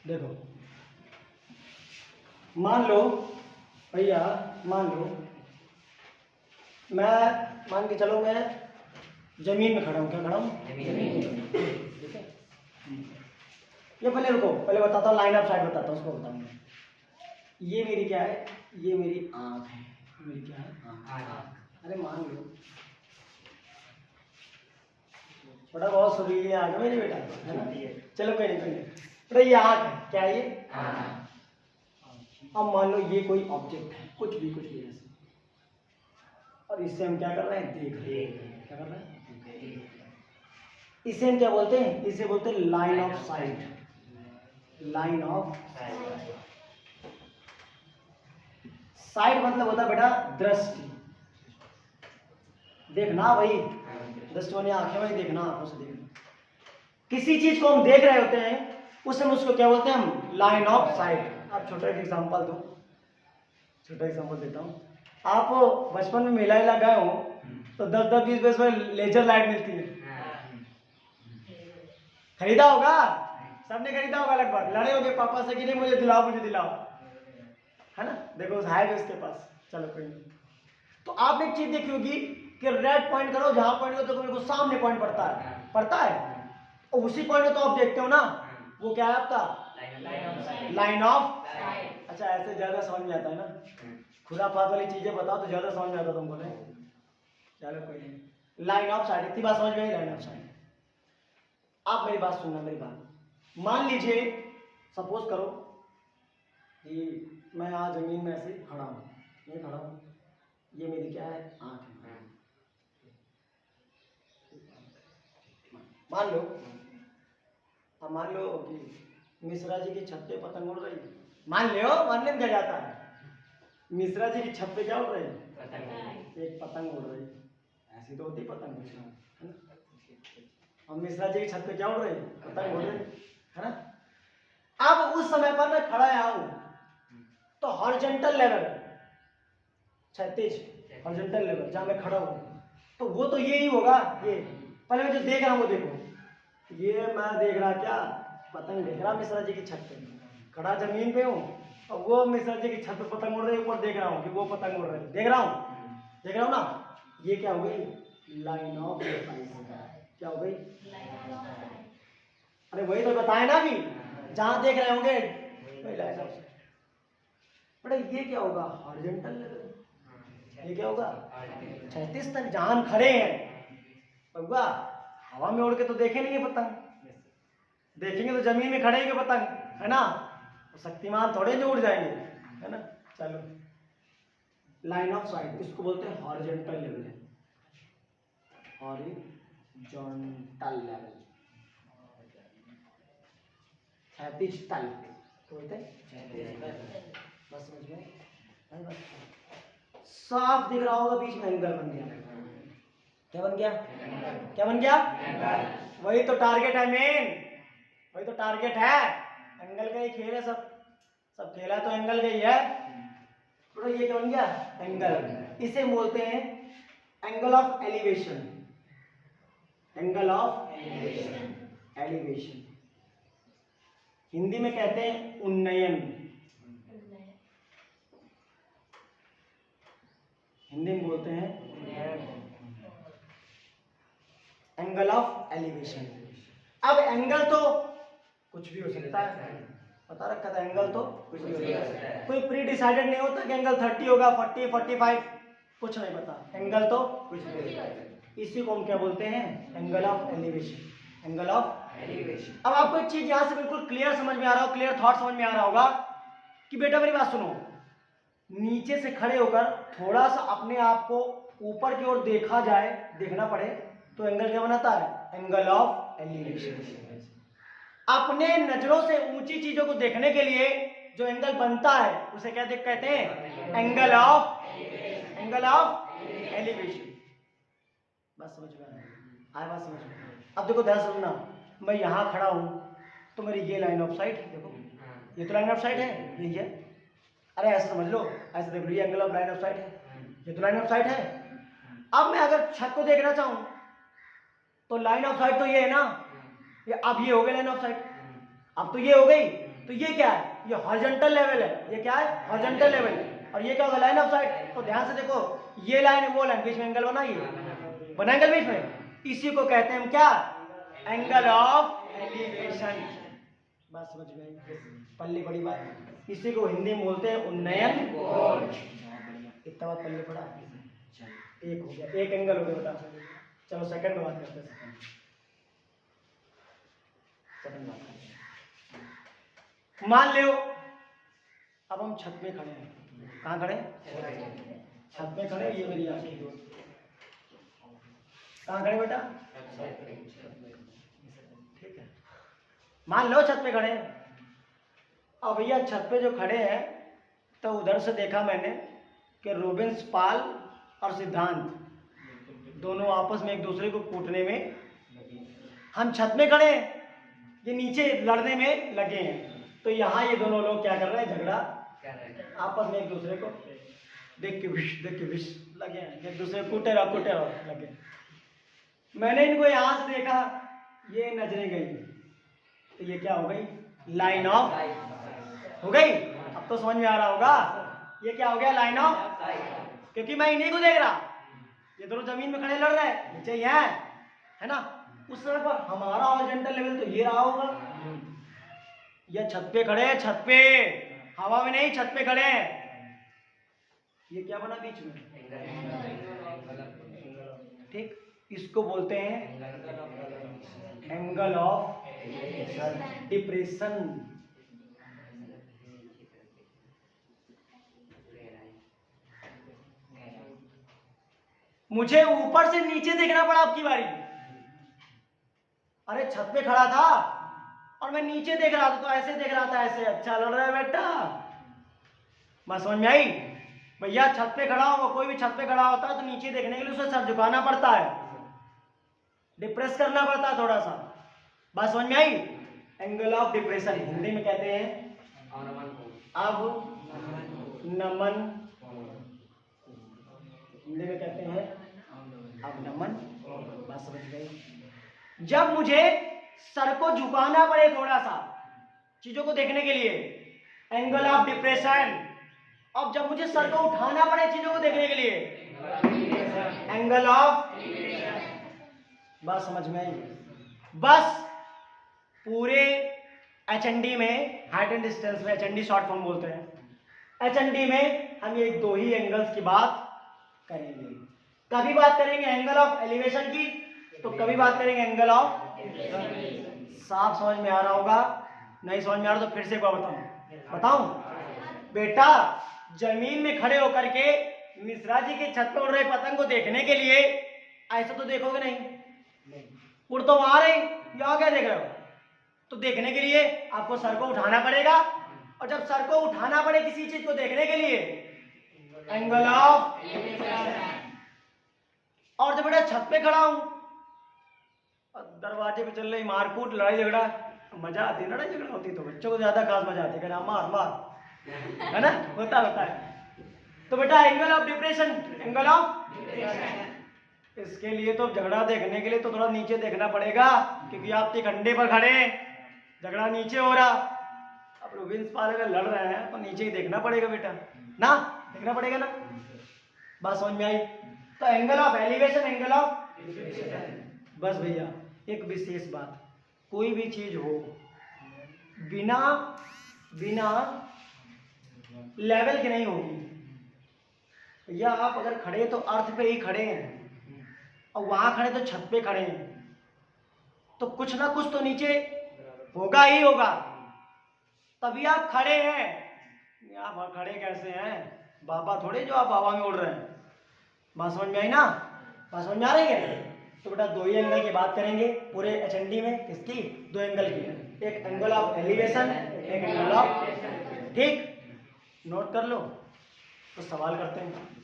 देखो, मान लो भैया, मान लो मान के चलो मैं जमीन में खड़ा हूँ। क्या खड़ा हूँ? ठीक है। ये पहले रुको, पहले बताता हूँ, लाइन ऑफ साइट बताता हूँ, उसको बताऊंगा। ये मेरी क्या है? ये मेरी आँख है। मेरी क्या है? आँख। अरे मान लो बड़ा बहुत सुरीली आँख है मेरी बेटा, है ना? चलो कोई नहीं, बेटा ये आँख है। क्या है ये? अब मान लो ये कोई ऑब्जेक्ट है, कुछ भी ऐसे, और इससे हम क्या कर रहे हैं? देख रहे हैं। क्या कर रहे हैं? इसे हम क्या बोलते हैं? इसे बोलते हैं line of site. Line of site मतलब होता है बेटा दृष्टि, देखना भाई, दृष्टि माने आंखें में देखना, आंखों से देखना। किसी चीज को हम देख रहे होते हैं, उस समय उसको क्या बोलते हैं? हम लाइन ऑफ साइट। आप छोटा एक एग्जांपल दो, छोटा एग्जांपल देता हूँ। आप बचपन में मेला वेला गए हो तो 10-10, 20-20 में लेजर लाइट मिलती है, खरीदा होगा? सबने खरीदा होगा लगभग। लड़े होगे पापा से कि नहीं मुझे दिलाओ, मुझे दिलाओ, है ना? देखो है भी उसके पास। चलो कोई नहीं। तो आपने एक चीज देखी होगी कि रेड पॉइंट करो, जहां पॉइंट हो तो मेरे को सामने पॉइंट पड़ता है, और उसी पॉइंट को तो आप देखते हो ना, वो क्या है आपका? Line of. अच्छा, ऐसे ज्यादा समझ में आता है ना? खुराफात वाली चीजें बताओ तो ज्यादा समझ में आता तुमको, नहीं? चलो कोई नहीं। लाइन ऑफ साइट, इतनी बात समझ में आई? Line of site. आप मेरी बात सुनना, मेरी बात। मान लीजिए, सपोज करो कि मैं यहाँ जमीन में ऐसे खड़ा हूँ, ये खड़ा हूँ, ये मेरी क्या है? आँख है। मान लो, अब मान लो कि मिश्रा जी की छत पे पतंग उड़ रही है। मानने में क्या जाता है? मिश्रा जी की छत पे क्या उड़ रही है? एक पतंग उड़ रही है। ऐसी तो होती पतंग, है ना? अब मिश्रा जी की छत पे क्या उड़ रही है? पतंग उड़ रही है ना? अब उस समय पर मैं खड़ा यहाँ हूं, तो हॉरिजॉन्टल लेवल, क्षैतिज हॉरिजॉन्टल लेवल जहां मैं खड़ा हूं, तो वो तो ये ही होगा। ये पहले मैं जो देख रहा हूं वो देखो, ये मैं देख रहा क्या? पतंग देख रहा मिश्रा जी की छत पे, खड़ा जमीन पे हूँ, और वो मिश्रा जी की छत पे पतंग उड़ रही है, ऊपर देख रहा हूँ कि वो पतंग उड़ रही है। देख रहा हूँ ना? ये क्या हो गई? Line of site. क्या हो गई? अरे वही तो बताया ना अभी, जहां देख रहे होंगे वही लाइन ऑफ साइट। बड़ा ये क्या होगा? Horizontal level. ये क्या होगा? क्षैतिज तक जहां हम खड़े हैं। बउआ हवा में उड़ के तो देखे नहीं पतंग, देखेंगे तो जमीन में खड़े हैं पतंग, है ना? तो शक्तिमान थोड़े जो उड़ जाएंगे, है ना? चलो, लाइन ऑफ साइट इसको बोलते हैं हॉरिजॉन्टल लेवल। हॉरिजॉन्टल लेवल, क्षैतिज तल बोलते हैं। बस समझ में? साफ दिख रहा होगा, बीच में एंगल बन गया। क्या बन गया? क्या बन गया? वही तो टारगेट है मेन, वही तो टारगेट है। एंगल का ही खेल है, सब खेला तो एंगल का ही है। तो ये क्या बन गया? एंगल। इसे बोलते हैं angle of elevation. Angle of elevation Hindi में कहते हैं उन्नयन। हिंदी में बोलते हैं एंगल ऑफ एलिवेशन। अब एंगल तो कुछ भी हो सकता है, बता रखा था, एंगल तो कुछ भी हो सकता है। कोई प्री डिसाइडेड नहीं होता कि एंगल 30 होगा, 40, 45, कुछ नहीं पता। एंगल तो कुछ भी हो सकता है। इसी को हम क्या बोलते हैं? Angle of elevation. Angle of elevation. अब आपको एक चीज यहां से बिल्कुल क्लियर समझ में आ रहा हो, क्लियर थॉट समझ में आ रहा होगा कि बेटा मेरी बात सुनो, नीचे से खड़े होकर थोड़ा सा अपने आप को ऊपर की ओर देखा जाए, देखना पड़े, तो एंगल क्या बनाता है? Angle of elevation. अपने नजरों से ऊंची चीजों को देखने के लिए जो एंगल बनता है उसे क्या कहते हैं? Angle of elevation. बस समझ में आया? बात समझ में? अब देखो ध्यान सुनना, मैं यहां खड़ा हूं तो मेरी ये लाइन ऑफ साइट, देखो ये तो लाइन ऑफ साइट है, यही है। अरे ऐसे समझ लो, ऐसे देख लो, ये angle of line of site है, ये तो लाइन ऑफ साइट है। अब मैं अगर छत को देखना चाहूं तो लाइन ऑफ साइट तो ये है ना, ये अब ये हो गई लाइन ऑफ साइट, अब तो ये हो गई, तो ये क्या है? ये हॉरिजॉन्टल लेवल है। ये क्या है? Horizontal level. और ये क्या होगा? Line of site. तो ध्यान से देखो, ये लाइन वो लाइन, बीच में एंगल बना, ये बना एंगल बीच में, इसी को कहते हैं हम क्या? Angle of elevation. बात समझ गए? पल्ले बड़ी बात, इसी को हिंदी में बोलते हैं उन्नयन कोण। इतना बात पल्ले पड़ा, एक हो गया, एक एंगल हो गया बेटा। चलो सेकंड में बात करते हैं। सेकंड बात करते हैं। मान लो अब हम छत में खड़े हैं। कहाँ खड़े? छत में खड़े। ये मेरी आंखें दो। कहाँ खड़े बेटा? ठीक है, मान लो छत पे खड़े हैं। अब भैया छत पे जो खड़े हैं, तो उधर से देखा मैंने कि रोबिन्स पाल और सिद्धांत दोनों आपस में एक दूसरे को कूटने में, हम छत में खड़े हैं, ये नीचे लड़ने में लगे हैं। तो यहाँ ये दोनों लोग क्या कर रहे हैं? झगड़ा आपस में एक दूसरे को देख के विश लगे हैं, एक दूसरे को कूटे रहो लगे। मैंने इनको यहाँ से देखा, ये नजरें गई, तो ये क्या हो गई? लाइन ऑफ हो गई। अब तो समझ में आ रहा होगा, ये क्या हो गया? लाइन ऑफ, क्योंकि मैं इन्हीं को देख रहा, ये दोनों जमीन में खड़े लड़ रहे हैं, नीचे ही है ना। उस समय पर हमारा हॉरिजॉन्टल लेवल तो ये रहा होगा। ये छत पे खड़े हैं, छत पे, हवा में नहीं, छत पे खड़े हैं। ये क्या बना बीच में? ठीक, इसको बोलते हैं एंगल ऑफ डिप्रेशन। मुझे ऊपर से नीचे देखना पड़ा आपकी बारी। अरे छत पे खड़ा था और मैं नीचे देख रहा था, तो ऐसे देख रहा था, ऐसे। अच्छा लड़ रहा है बेटा, बात समझ में आई? भैया छत पे खड़ा होगा, कोई भी छत पे खड़ा होता है तो नीचे देखने के लिए उसे सर झुकाना पड़ता है, डिप्रेस करना पड़ता है थोड़ा सा। बात समझ में आई? एंगल ऑफ डिप्रेशन हिंदी में कहते हैं अवनमन। हिंदी में कहते हैं अवनमन। बात समझ गई? जब मुझे सर को झुकाना पड़े थोड़ा सा चीजों को देखने के लिए, एंगल ऑफ डिप्रेशन। अब जब मुझे सर को उठाना पड़े चीजों को देखने के लिए, एंगल ऑफ, बात समझ में आई? बस पूरे HND में, हाइट एंड डिस्टेंस में, HND शॉर्ट फॉर्म बोलते हैं, HND में हम ये दो ही एंगल्स की बात करेंगे। कभी बात करेंगे एंगल ऑफ एलिवेशन की, तो कभी बात करेंगे एंगल ऑफ। साफ समझ में आ रहा होगा? नहीं समझ में आ रहा तो फिर से एक बार बताऊं बेटा, जमीन में खड़े होकर के मिश्रा जी के छत पर उड़ रहे पतंग को देखने के लिए ऐसा तो देखोगे नहीं, उड़ तो वहां रहे, यहाँ क्या देख रहे हो? तो देखने के लिए आपको सर को उठाना पड़ेगा, और जब सर को उठाना पड़े किसी चीज को देखने के लिए, एंगल ऑफ। और जब बेटा छत पे खड़ा हूं, दरवाजे पे चल रही मारकूट, लड़ाई झगड़ा, मजा आती है। लड़ाई झगड़ा होती तो बच्चों को ज्यादा खास मजा आती है, मार मार, है ना, होता है। तो बेटा angle of depression, angle of, इसके लिए तो झगड़ा देखने के लिए तो थोड़ा नीचे देखना पड़ेगा, क्योंकि आप एक अंडे पर खड़े, झगड़ा नीचे हो रहा। अब रोबिन्स पाल अगर लड़ रहे हैं तो नीचे ही देखना पड़ेगा बेटा, ना देखना पड़ेगा ना। बात समझ में आई? तो angle of elevation, angle of depression. बस भैया एक विशेष बात, कोई भी चीज हो बिना लेवल के नहीं होगी। या आप अगर खड़े तो अर्थ पे ही खड़े हैं, और वहां खड़े तो छत पे खड़े हैं, तो कुछ ना कुछ तो नीचे होगा ही होगा, तभी आप खड़े हैं। आप खड़े कैसे हैं? बाबा थोड़े जो आप हवा में उड़ रहे हैं। बात समझ में आई ना? बात समझ में आ रही है? तो बेटा दो ही एंगल की बात करेंगे पूरे HND में, किसकी? दो एंगल की, एक एंगल ऑफ एलिवेशन, एक एंगल ऑफ। ठीक, नोट कर लो, तो सवाल करते हैं।